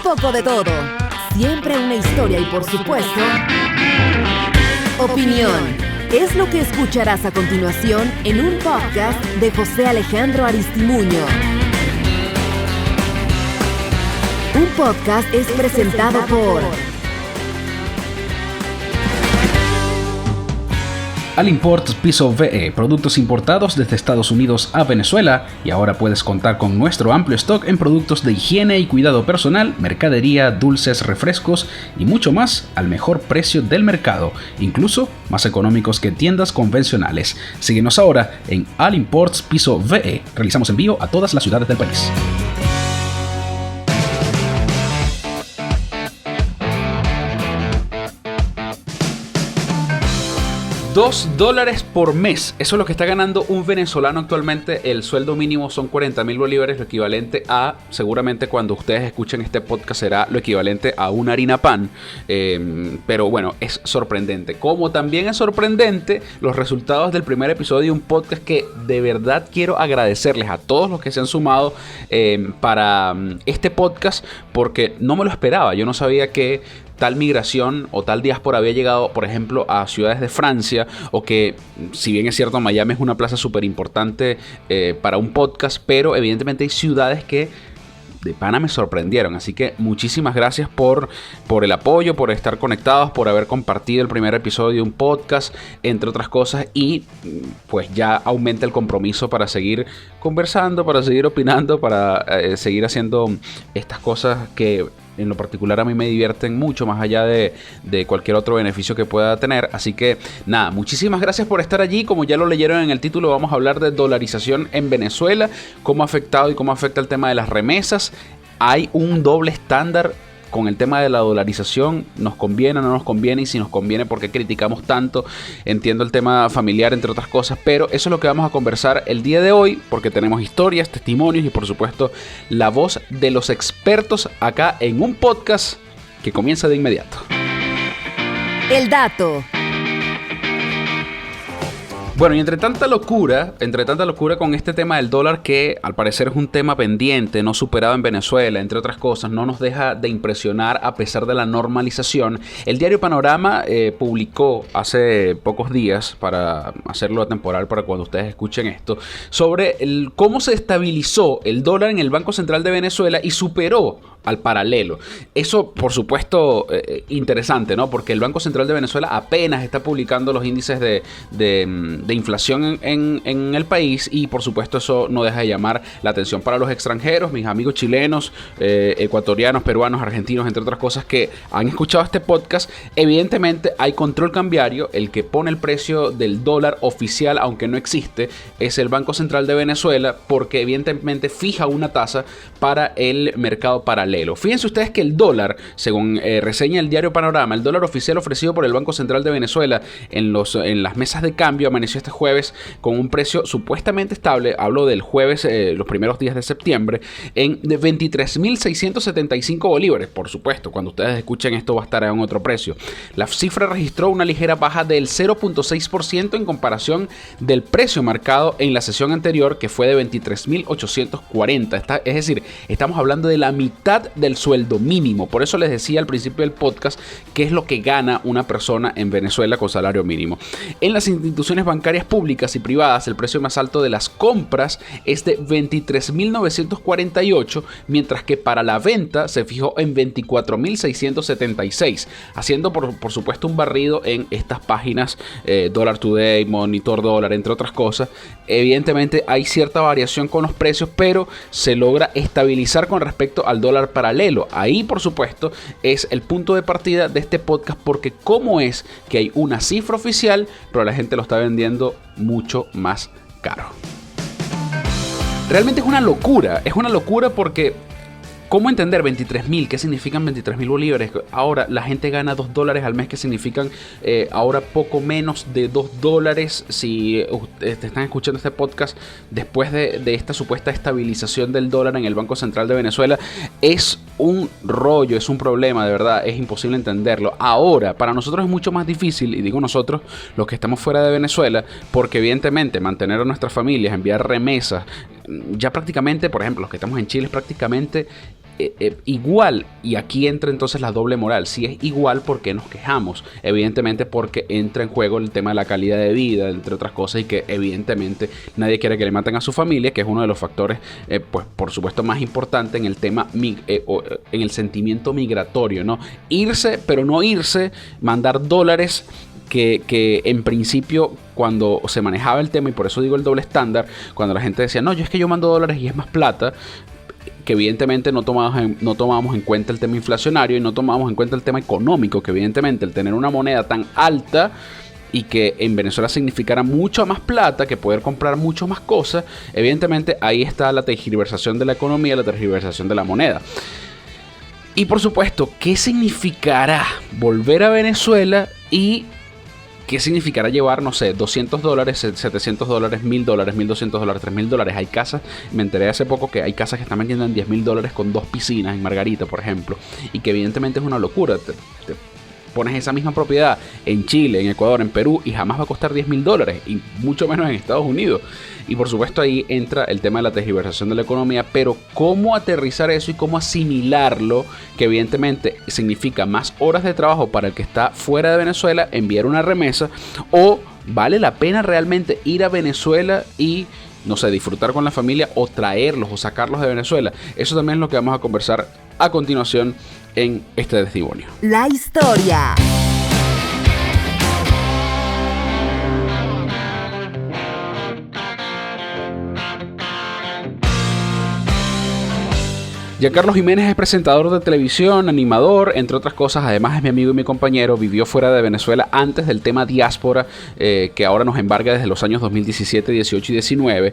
poco de todo. Siempre una historia y, por supuesto, opinión. Es lo que escucharás a continuación en un podcast de José Alejandro Aristimuño. Un podcast es presentado por Alimport Piso VE, productos importados desde Estados Unidos a Venezuela, y ahora puedes contar con nuestro amplio stock en productos de higiene y cuidado personal, mercadería, dulces, refrescos y mucho más al mejor precio del mercado, incluso más económicos que tiendas convencionales. Síguenos ahora en Alimport Piso VE. Realizamos envío a todas las ciudades del país. $2 por mes, eso es lo que está ganando un venezolano actualmente. El sueldo mínimo son 40.000 bolívares, lo equivalente a, seguramente cuando ustedes escuchen este podcast será lo equivalente a una harina pan, pero bueno, es sorprendente. Como también es sorprendente los resultados del primer episodio de un podcast que de verdad quiero agradecerles a todos los que se han sumado para este podcast, porque no me lo esperaba. Yo no sabía que tal migración o tal diáspora había llegado, por ejemplo, a ciudades de Francia, o que, si bien es cierto, Miami es una plaza súper importante para un podcast, pero evidentemente hay ciudades que de pana me sorprendieron. Así que muchísimas gracias por el apoyo, por estar conectados, por haber compartido el primer episodio de un podcast, entre otras cosas, y pues ya aumenta el compromiso para seguir conversando, para seguir opinando, para seguir haciendo estas cosas que en lo particular a mí me divierten mucho, más allá de cualquier otro beneficio que pueda tener. Así que nada, muchísimas gracias por estar allí. Como ya lo leyeron en el título, vamos a hablar de dolarización en Venezuela, cómo ha afectado y cómo afecta el tema de las remesas. Hay un doble estándar con el tema de la dolarización. ¿Nos conviene o no nos conviene? Y si nos conviene, ¿por qué criticamos tanto? Entiendo el tema familiar, entre otras cosas, pero eso es lo que vamos a conversar el día de hoy, porque tenemos historias, testimonios y por supuesto la voz de los expertos acá en un podcast que comienza de inmediato. El dato. Bueno, y entre tanta locura con este tema del dólar, que al parecer es un tema pendiente, no superado en Venezuela, entre otras cosas, no nos deja de impresionar a pesar de la normalización. El diario Panorama publicó hace pocos días, para hacerlo atemporal para cuando ustedes escuchen esto, sobre cómo se estabilizó el dólar en el Banco Central de Venezuela y superó al paralelo. Eso, por supuesto, interesante, ¿no? Porque el Banco Central de Venezuela apenas está publicando los índices de inflación en el país, y por supuesto eso no deja de llamar la atención para los extranjeros, mis amigos chilenos, ecuatorianos, peruanos, argentinos, entre otras cosas, que han escuchado este podcast. Evidentemente hay control cambiario. El que pone el precio del dólar oficial, aunque no existe, es el Banco Central de Venezuela, porque evidentemente fija una tasa para el mercado paralelo. Fíjense ustedes que el dólar, según reseña el diario Panorama, el dólar oficial ofrecido por el Banco Central de Venezuela en las mesas de cambio amaneció este jueves con un precio supuestamente estable. Hablo del jueves, los primeros días de septiembre, en 23.675 bolívares. Por supuesto, cuando ustedes escuchen esto va a estar en otro precio. La cifra registró una ligera baja del 0.6% en comparación del precio marcado en la sesión anterior, que fue de 23.840. Es decir, estamos hablando de la mitad del sueldo mínimo. Por eso les decía al principio del podcast qué es lo que gana una persona en Venezuela con salario mínimo. En las instituciones bancarias públicas y privadas, el precio más alto de las compras es de 23.948, mientras que para la venta se fijó en 24.676, haciendo por supuesto un barrido en estas páginas, Dollar Today, Monitor Dólar, entre otras cosas. Evidentemente hay cierta variación con los precios, pero se logra estabilizar con respecto al dólar paralelo. Ahí, por supuesto, es el punto de partida de este podcast, porque cómo es que hay una cifra oficial, pero la gente lo está vendiendo mucho más caro. Realmente es una locura porque ¿cómo entender 23.000? ¿Qué significan 23.000 bolívares? Ahora la gente gana $2 al mes, que significan ahora poco menos de $2. Si te están escuchando este podcast después de esta supuesta estabilización del dólar en el Banco Central de Venezuela, es un rollo, es un problema, de verdad, es imposible entenderlo. Ahora, para nosotros es mucho más difícil, y digo nosotros, los que estamos fuera de Venezuela, porque evidentemente mantener a nuestras familias, enviar remesas, ya prácticamente, por ejemplo, los que estamos en Chile, es prácticamente igual, y aquí entra entonces la doble moral. Si es igual, ¿por qué nos quejamos? Evidentemente porque entra en juego el tema de la calidad de vida, entre otras cosas, y que evidentemente nadie quiere que le maten a su familia, que es uno de los factores, pues por supuesto, más importante en el tema, en el sentimiento migratorio, ¿no? Irse, pero no irse, mandar dólares. Que en principio, cuando se manejaba el tema, y por eso digo el doble estándar, cuando la gente decía, no, yo es que yo mando dólares y es más plata, que evidentemente no tomábamos en cuenta el tema inflacionario y no tomábamos en cuenta el tema económico, que evidentemente el tener una moneda tan alta y que en Venezuela significara mucho más plata, que poder comprar mucho más cosas, evidentemente ahí está la tergiversación de la economía, la tergiversación de la moneda. Y por supuesto, ¿qué significará volver a Venezuela y qué significará llevar, no sé, $200, $700, $1,000, $1,200, $3,000? Hay casas, me enteré hace poco que hay casas que están vendiendo en $10,000 con 2 piscinas en Margarita, por ejemplo, y que evidentemente es una locura. Te pones esa misma propiedad en Chile, en Ecuador, en Perú, y jamás va a costar $10,000, y mucho menos en Estados Unidos. Y por supuesto ahí entra el tema de la tergiversación de la economía, pero cómo aterrizar eso y cómo asimilarlo, que evidentemente significa más horas de trabajo para el que está fuera de Venezuela, enviar una remesa, o vale la pena realmente ir a Venezuela y, no sé, disfrutar con la familia, o traerlos o sacarlos de Venezuela. Eso también es lo que vamos a conversar a continuación en este testimonio. La historia. Giancarlo Jiménez es presentador de televisión, animador, entre otras cosas. Además es mi amigo y mi compañero. Vivió fuera de Venezuela antes del tema diáspora, que ahora nos embarga desde los años 2017, 18 y 19.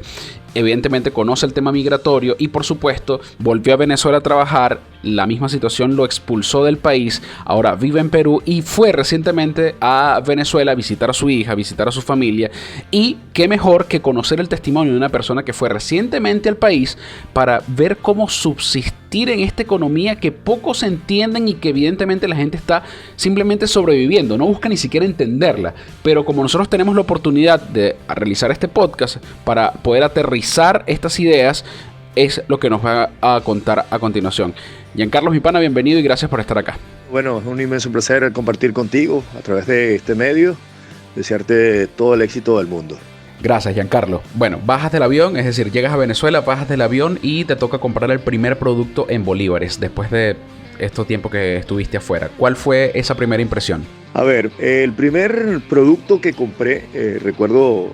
Evidentemente conoce el tema migratorio y por supuesto volvió a Venezuela a trabajar. La misma situación lo expulsó del país. Ahora vive en Perú y fue recientemente a Venezuela a visitar a su hija, a visitar a su familia. Y qué mejor que conocer el testimonio de una persona que fue recientemente al país para ver cómo subsistir en esta economía que pocos entienden y que evidentemente la gente está simplemente sobreviviendo, no busca ni siquiera entenderla. Pero como nosotros tenemos la oportunidad de realizar este podcast para poder aterrizar estas ideas, es lo que nos va a contar a continuación. Giancarlo, mi pana, bienvenido y gracias por estar acá. Bueno, es un inmenso placer compartir contigo a través de este medio, desearte todo el éxito del mundo. Gracias, Giancarlo. Bueno, bajas del avión, es decir, llegas a Venezuela, bajas del avión y te toca comprar el primer producto en bolívares después de este tiempo que estuviste afuera. ¿Cuál fue esa primera impresión? A ver, el primer producto que compré, recuerdo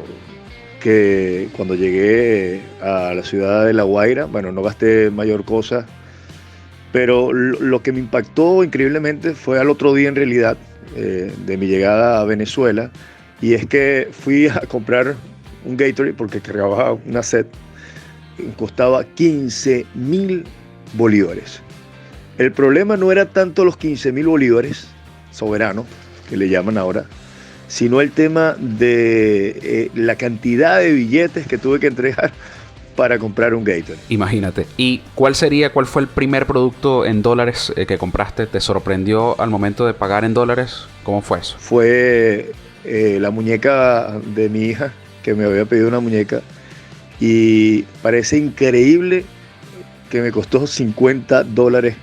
que cuando llegué a la ciudad de La Guaira, bueno, no gasté mayor cosa, pero lo que me impactó increíblemente fue al otro día en realidad de mi llegada a Venezuela, y es que fui a comprar un Gatorade porque cargaba una sed, costaba 15,000 bolívares. El problema no era tanto los 15,000 bolívares soberanos, que le llaman ahora, sino el tema de la cantidad de billetes que tuve que entregar para comprar un Gatorade. Imagínate. ¿Y cuál fue el primer producto en dólares que compraste? ¿Te sorprendió al momento de pagar en dólares? ¿Cómo fue eso? Fue la muñeca de mi hija, que me había pedido una muñeca, y parece increíble que me costó $50.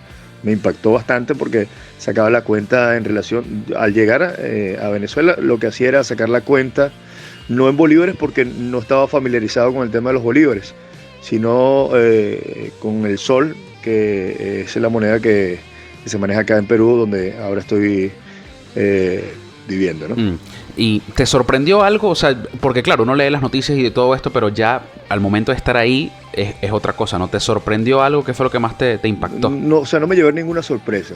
Me impactó bastante porque sacaba la cuenta en relación, al llegar a Venezuela, lo que hacía era sacar la cuenta, no en bolívares porque no estaba familiarizado con el tema de los bolívares, sino con el sol, que es la moneda que se maneja acá en Perú, donde ahora estoy viviendo, ¿no? ¿Y te sorprendió algo? O sea, porque claro, uno lee las noticias y de todo esto, pero ya al momento de estar ahí es otra cosa, ¿no? ¿Te sorprendió algo? ¿Qué fue lo que más te impactó? No, o sea, no me llevé ninguna sorpresa.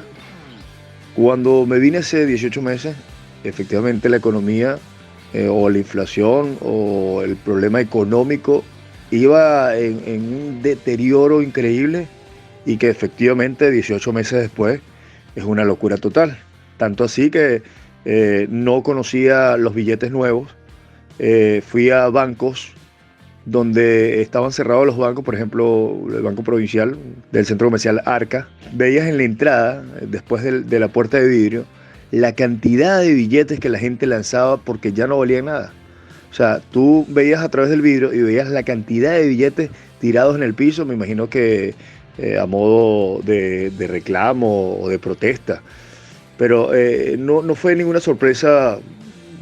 Cuando me vine hace 18 meses, efectivamente la economía o la inflación o el problema económico iba en un deterioro increíble, y que efectivamente 18 meses después es una locura total. Tanto así que no conocía los billetes nuevos. Fui a bancos donde estaban cerrados los bancos, por ejemplo, el Banco Provincial del Centro Comercial Arca. Veías en la entrada, después de la puerta de vidrio, la cantidad de billetes que la gente lanzaba porque ya no valían nada. O sea, tú veías a través del vidrio y veías la cantidad de billetes tirados en el piso. Me imagino que a modo de reclamo o de protesta. Pero no fue ninguna sorpresa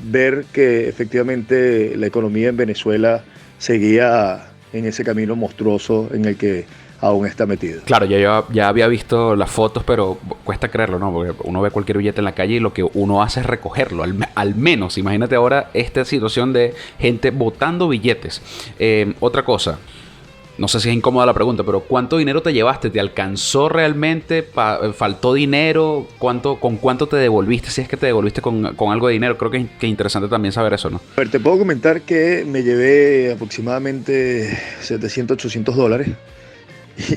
ver que efectivamente la economía en Venezuela seguía en ese camino monstruoso en el que aún está metido. Claro, ya había visto las fotos, pero cuesta creerlo, ¿no? Porque uno ve cualquier billete en la calle y lo que uno hace es recogerlo, al menos. Imagínate ahora esta situación de gente botando billetes. Otra cosa, no sé si es incómoda la pregunta, pero ¿cuánto dinero te llevaste? ¿Te alcanzó realmente? ¿Faltó dinero? ¿Con cuánto te devolviste? Si es que te devolviste con algo de dinero. Creo que es interesante también saber eso, ¿no? A ver, te puedo comentar que me llevé aproximadamente $700-800.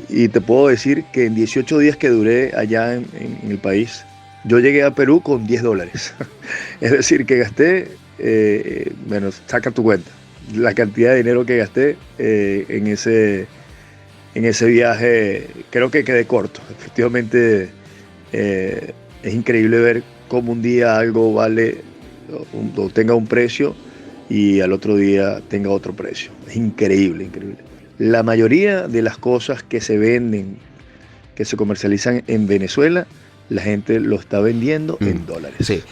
Y te puedo decir que en 18 días que duré allá en el país, yo llegué a Perú con $10. Es decir, que gasté, bueno, saca tu cuenta, la cantidad de dinero que gasté en ese viaje. Creo que quedé corto. Efectivamente, es increíble ver cómo un día algo vale o tenga un precio y al otro día tenga otro precio. Es increíble, increíble. La mayoría de las cosas que se venden, que se comercializan en Venezuela, la gente lo está vendiendo en dólares. Sí.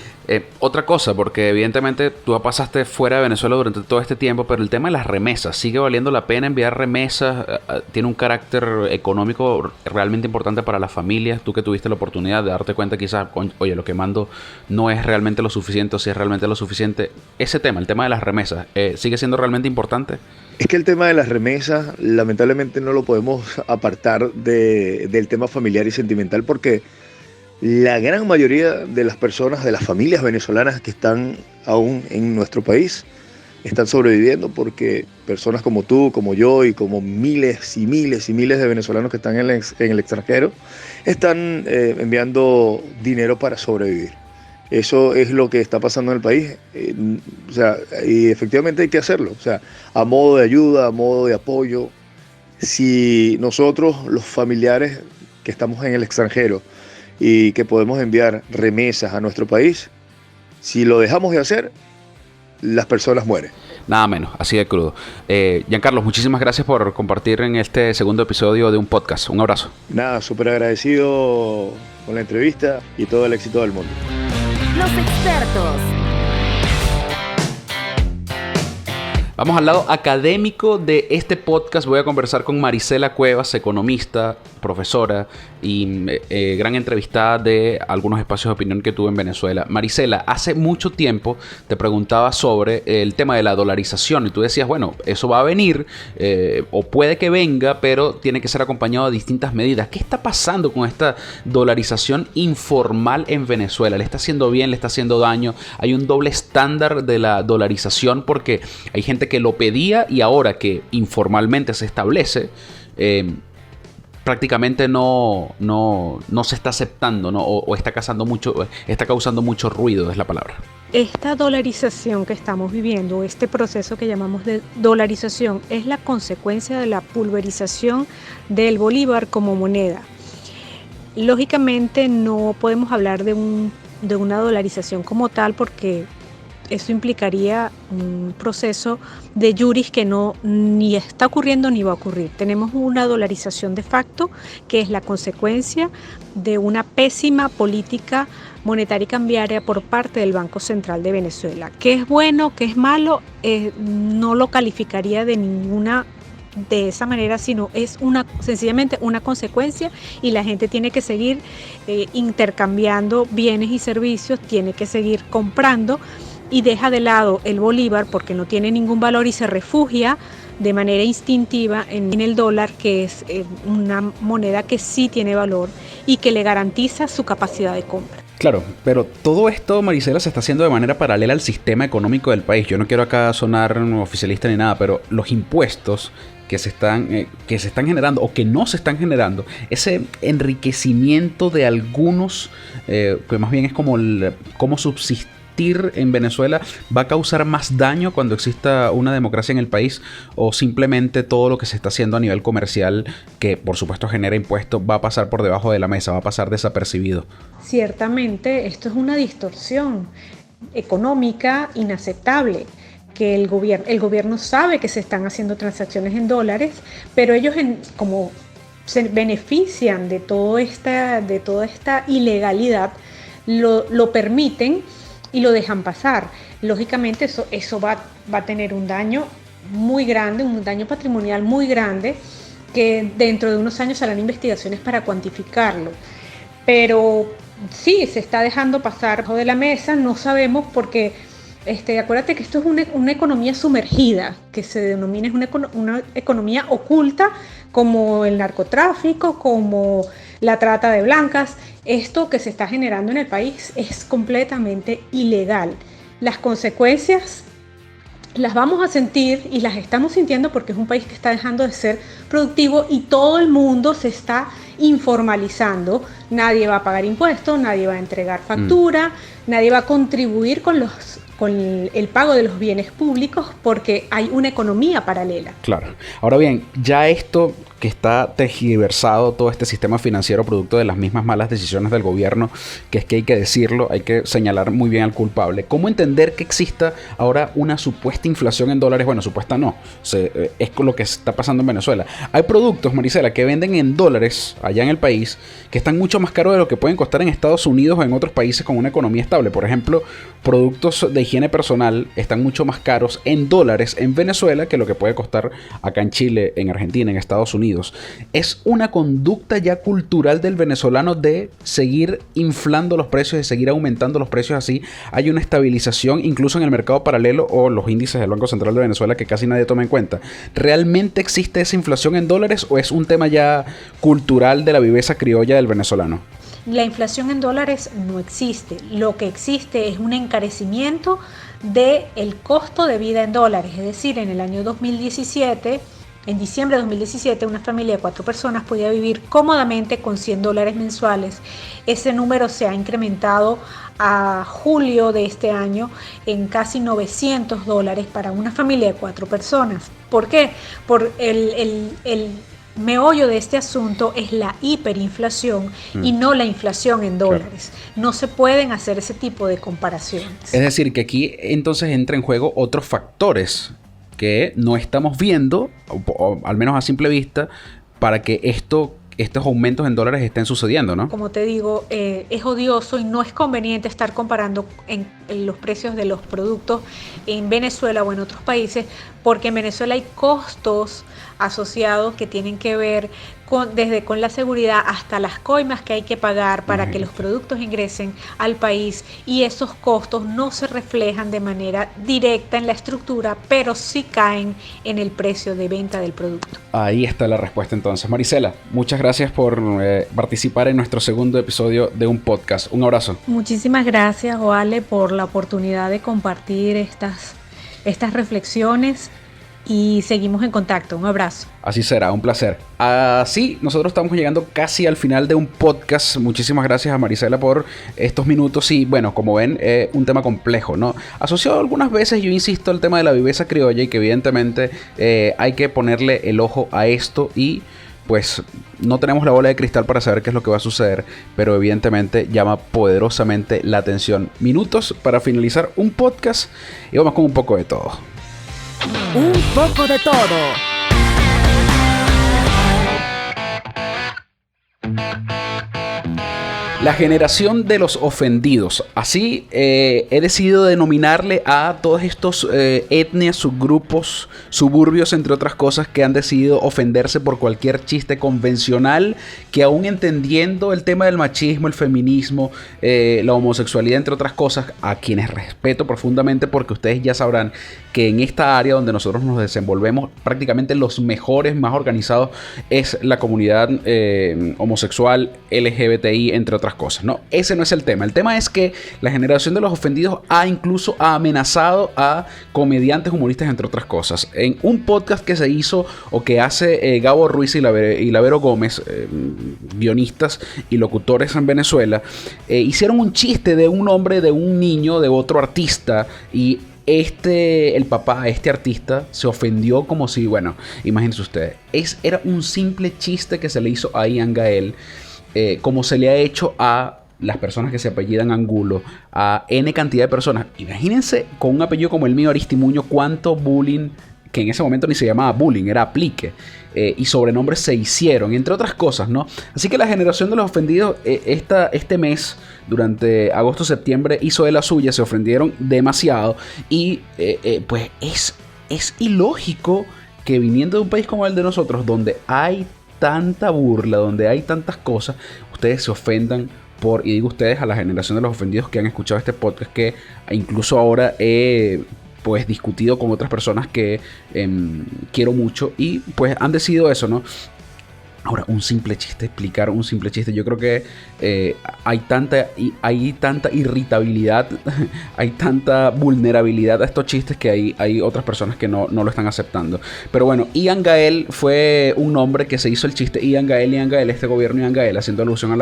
Otra cosa, porque evidentemente tú pasaste fuera de Venezuela durante todo este tiempo, pero el tema de las remesas, ¿sigue valiendo la pena enviar remesas? ¿Tiene un carácter económico realmente importante para las familias? Tú que tuviste la oportunidad de darte cuenta quizás, oye, lo que mando no es realmente lo suficiente, o si es realmente lo suficiente. Ese tema, el tema de las remesas, ¿sigue siendo realmente importante? Es que el tema de las remesas, lamentablemente no lo podemos apartar del tema familiar y sentimental, porque la gran mayoría de las personas, de las familias venezolanas que están aún en nuestro país, están sobreviviendo porque personas como tú, como yo y como miles y miles y miles de venezolanos que están en el extranjero, están enviando dinero para sobrevivir. Eso es lo que está pasando en el país, o sea, y efectivamente hay que hacerlo, o sea, a modo de ayuda, a modo de apoyo. Si nosotros, los familiares que estamos en el extranjero y que podemos enviar remesas a nuestro país, si lo dejamos de hacer, las personas mueren. Nada menos, así de crudo. Giancarlos, muchísimas gracias por compartir en este segundo episodio de un podcast. Un abrazo. Nada, súper agradecido con la entrevista y todo el éxito del mundo. Los expertos. Vamos al lado académico de este podcast. Voy a conversar con Marisela Cuevas, economista, profesora y gran entrevistada de algunos espacios de opinión que tuve en Venezuela. Marisela, hace mucho tiempo te preguntaba sobre el tema de la dolarización y tú decías, bueno, eso va a venir o puede que venga, pero tiene que ser acompañado de distintas medidas. ¿Qué está pasando con esta dolarización informal en Venezuela? ¿Le está haciendo bien? ¿Le está haciendo daño? Hay un doble estándar de la dolarización porque hay gente que lo pedía y ahora que informalmente se establece, prácticamente no se está aceptando, ¿no? o está causando mucho ruido, es la palabra. Esta dolarización que estamos viviendo, este proceso que llamamos de dolarización, es la consecuencia de la pulverización del bolívar como moneda. Lógicamente no podemos hablar de una dolarización como tal porque eso implicaría un proceso de juris que no ni está ocurriendo ni va a ocurrir. Tenemos una dolarización de facto que es la consecuencia de una pésima política monetaria y cambiaria por parte del Banco Central de Venezuela. ¿Qué es bueno, qué es malo? No lo calificaría de esa manera, sino es sencillamente una consecuencia y la gente tiene que seguir intercambiando bienes y servicios, tiene que seguir comprando y deja de lado el bolívar porque no tiene ningún valor y se refugia de manera instintiva en el dólar, que es una moneda que sí tiene valor y que le garantiza su capacidad de compra. Claro, pero todo esto, Marisela, se está haciendo de manera paralela al sistema económico del país. Yo no quiero acá sonar oficialista ni nada, pero los impuestos que se están generando o que no se están generando, ese enriquecimiento de algunos, que más bien es como cómo subsistir en Venezuela, ¿va a causar más daño cuando exista una democracia en el país o simplemente todo lo que se está haciendo a nivel comercial, que por supuesto genera impuestos, va a pasar por debajo de la mesa, va a pasar desapercibido? Ciertamente esto es una distorsión económica inaceptable, que el gobierno sabe que se están haciendo transacciones en dólares, pero ellos como se benefician de toda esta ilegalidad lo permiten y lo dejan pasar. Lógicamente eso va a tener un daño muy grande, un daño patrimonial muy grande, que dentro de unos años harán investigaciones para cuantificarlo. Pero sí, se está dejando pasar bajo de la mesa, no sabemos porque acuérdate que esto es una economía sumergida, que se denomina es una economía oculta, como el narcotráfico, como la trata de blancas. Esto que se está generando en el país es completamente ilegal. Las consecuencias las vamos a sentir y las estamos sintiendo porque es un país que está dejando de ser productivo y todo el mundo se está informalizando. Nadie va a pagar impuestos, nadie va a entregar factura, nadie va a contribuir con el pago de los bienes públicos porque hay una economía paralela. Claro. Ahora bien, ya esto que está tergiversado, todo este sistema financiero producto de las mismas malas decisiones del gobierno, que es que hay que decirlo, hay que señalar muy bien al culpable. ¿Cómo entender que exista ahora una supuesta inflación en dólares? Bueno, supuesta no, es lo que está pasando en Venezuela. Hay productos, Marisela, que venden en dólares allá en el país, que están mucho más caros de lo que pueden costar en Estados Unidos o en otros países con una economía estable. Por ejemplo, productos de higiene personal están mucho más caros en dólares en Venezuela que lo que puede costar acá en Chile, en Argentina, en Estados Unidos. Es una conducta ya cultural del venezolano de seguir inflando los precios, de seguir aumentando los precios así. Hay una estabilización incluso en el mercado paralelo o los índices del Banco Central de Venezuela que casi nadie toma en cuenta. ¿Realmente existe esa inflación en dólares o es un tema ya cultural de la viveza criolla del venezolano? La inflación en dólares no existe. Lo que existe es un encarecimiento del costo de vida en dólares. Es decir, en el año 2017, en diciembre de 2017, una familia de 4 personas podía vivir cómodamente con $100 mensuales. Ese número se ha incrementado a julio de este año en casi $900 para una familia de 4 personas. ¿Por qué? Por el meollo de este asunto es la hiperinflación y no la inflación en dólares. Claro. No se pueden hacer ese tipo de comparaciones. Es decir, que aquí entonces entra en juego otros factores que no estamos viendo, o al menos a simple vista, para que estos aumentos en dólares estén sucediendo, ¿no? Como te digo, es odioso y no es conveniente estar comparando en los precios de los productos en Venezuela o en otros países, porque en Venezuela hay costos asociados que tienen que ver desde con la seguridad hasta las coimas que hay que pagar para que los productos ingresen al país, y esos costos no se reflejan de manera directa en la estructura, pero sí caen en el precio de venta del producto. Ahí está la respuesta entonces. Marisela, muchas gracias por participar en nuestro segundo episodio de un podcast. Un abrazo. Muchísimas gracias, Oale, por la oportunidad de compartir estas reflexiones. Y seguimos en contacto. Un abrazo. Así será, un placer. Así, nosotros estamos llegando casi al final de un podcast. Muchísimas gracias a Marisela por estos minutos. Y bueno, como ven, un tema complejo, ¿no? Asociado algunas veces, yo insisto, al tema de la viveza criolla y que evidentemente hay que ponerle el ojo a esto y pues no tenemos la bola de cristal para saber qué es lo que va a suceder, pero evidentemente llama poderosamente la atención. Minutos para finalizar un podcast y vamos con un poco de todo. Un poco de todo. La generación de los ofendidos. Así he decidido denominarle a todos estos etnias, subgrupos, suburbios, entre otras cosas, que han decidido ofenderse por cualquier chiste convencional, que aún entendiendo el tema del machismo, el feminismo, la homosexualidad, entre otras cosas, a quienes respeto profundamente, porque ustedes ya sabrán que en esta área donde nosotros nos desenvolvemos, prácticamente los mejores, más organizados, es la comunidad homosexual, LGBTI, entre otras cosas, ¿no? Ese no es el tema. El tema es que la generación de los ofendidos ha amenazado a comediantes, humoristas, entre otras cosas. En un podcast que se hizo o que hace Gabo Ruiz y Lavero Gómez, guionistas y locutores en Venezuela, hicieron un chiste de un hombre, de un niño, de otro artista, y el papá, este artista, se ofendió como si, bueno, imagínense ustedes, era un simple chiste que se le hizo a Ian Gael, como se le ha hecho a las personas que se apellidan Angulo, a N cantidad de personas. Imagínense con un apellido como el mío, Aristimuño, cuánto bullying que en ese momento ni se llamaba bullying, era aplique. Y sobrenombres se hicieron, entre otras cosas, ¿no? Así que la generación de los ofendidos este mes, durante agosto-septiembre, hizo de la suya, se ofendieron demasiado. Y pues es ilógico que viniendo de un país como el de nosotros, donde hay tanta burla, donde hay tantas cosas, ustedes se ofendan por, y digo ustedes, a la generación de los ofendidos que han escuchado este podcast, que incluso ahora pues discutido con otras personas que quiero mucho y pues han decidido eso, ¿no? Ahora, un simple chiste, explicar un simple chiste. Yo creo que hay tanta irritabilidad, hay tanta vulnerabilidad a estos chistes que hay otras personas que no lo están aceptando. Pero bueno, Ian Gael fue un nombre que se hizo el chiste Ian Gael, este gobierno Ian Gael, haciendo alusión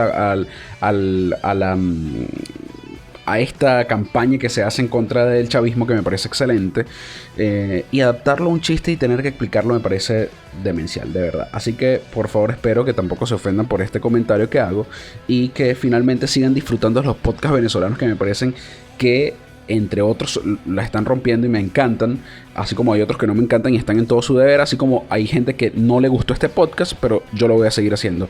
a esta campaña que se hace en contra del chavismo, que me parece excelente, y adaptarlo a un chiste y tener que explicarlo me parece demencial, de verdad. Así que por favor espero que tampoco se ofendan por este comentario que hago y que finalmente sigan disfrutando de los podcasts venezolanos, que me parecen que entre otros la están rompiendo y me encantan, así como hay otros que no me encantan y están en todo su deber, así como hay gente que no le gustó este podcast, pero yo lo voy a seguir haciendo.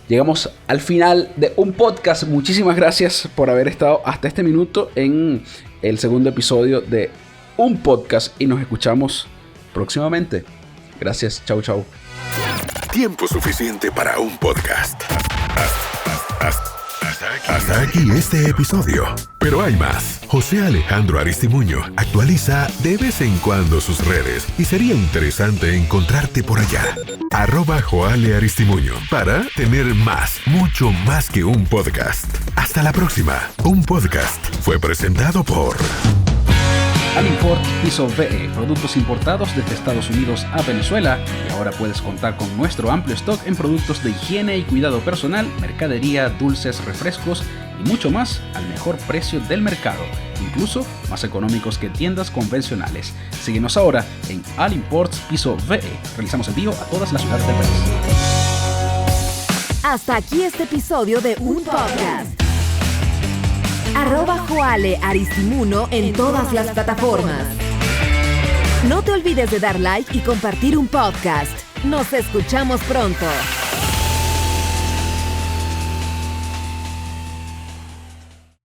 Llegamos al final de un podcast. Muchísimas gracias por haber estado hasta este minuto en el segundo episodio de un podcast y nos escuchamos próximamente. Gracias, chau chau. Tiempo suficiente para un podcast. Hasta aquí este episodio. Pero hay más. José Alejandro Aristimuño actualiza de vez en cuando sus redes y sería interesante encontrarte por allá. @JoaleAristimuño para tener más, mucho más que un podcast. Hasta la próxima. Un podcast fue presentado por Alimport Piso VE, productos importados desde Estados Unidos a Venezuela, y ahora puedes contar con nuestro amplio stock en productos de higiene y cuidado personal, mercadería, dulces, refrescos y mucho más al mejor precio del mercado, incluso más económicos que tiendas convencionales. Síguenos ahora en Alimport Piso VE. Realizamos envío a todas las ciudades del país. Hasta aquí este episodio de Un Podcast. @JoaleAristimuño en todas las plataformas. No te olvides de dar like y compartir un podcast. Nos escuchamos pronto.